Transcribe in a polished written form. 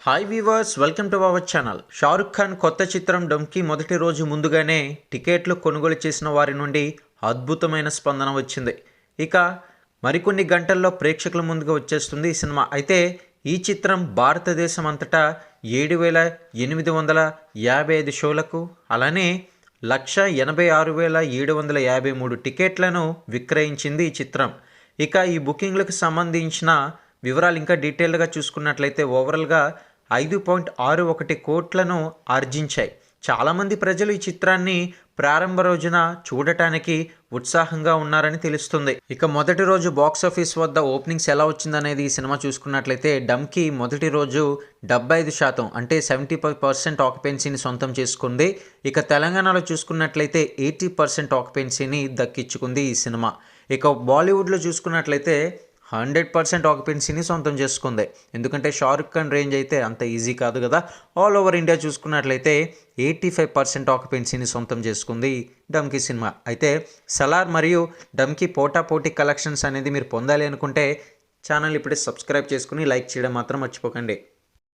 Hi weavers, welcome to our channel. Shahrukh Khan కొత్త చిత్రం డంకి మొదటి రోజు ముందుగానే టికెట్లు కొనుగోలు చేసిన వారి నుండి అద్భుతమైన స్పందన వచ్చింది. ఇక మరికొన్ని గంటల్లో ప్రేక్షకుల ముందుగా వచ్చేస్తుంది ఈ సినిమా. అయితే ఈ చిత్రం భారతదేశం అంతటా 7,855 షోలకు, అలానే 1,86,753 టికెట్లను విక్రయించింది ఈ చిత్రం. ఇక ఈ బుకింగ్లకు సంబంధించిన వివరాలు ఇంకా డీటెయిల్డ్గా చూసుకున్నట్లయితే ఓవరాల్గా 5.61 కోట్లను ఆర్జించాయి. చాలామంది ప్రజలు ఈ చిత్రాన్ని ప్రారంభ రోజున చూడటానికి ఉత్సాహంగా ఉన్నారని తెలుస్తుంది. ఇక మొదటి రోజు బాక్సాఫీస్ వద్ద ఓపెనింగ్స్ ఎలా వచ్చిందనేది ఈ సినిమా చూసుకున్నట్లయితే డంకి మొదటి రోజు 75% అంటే 75% ఆక్యుపెన్సీని సొంతం చేసుకుంది. ఇక తెలంగాణలో చూసుకున్నట్లయితే 80% ఆక్యుపెన్సీని దక్కించుకుంది ఈ సినిమా. ఇక బాలీవుడ్లో చూసుకున్నట్లయితే 100% ఆక్యుపెన్సీని సొంతం చేసుకుంది. ఎందుకంటే షారుఖ్ ఖాన్ రేంజ్ అయితే అంత ఈజీ కాదు కదా. ఆల్ ఓవర్ ఇండియా చూసుకున్నట్లయితే 85% ఆక్యుపెన్సీని సొంతం చేసుకుంది డంకి సినిమా. అయితే సలార్ మరియు డంకి పోటాపోటీ కలెక్షన్స్ అనేది మీరు పొందాలి అనుకుంటే ఛానల్ ఇప్పుడే సబ్స్క్రైబ్ చేసుకుని లైక్ చేయడం మాత్రం మర్చిపోకండి.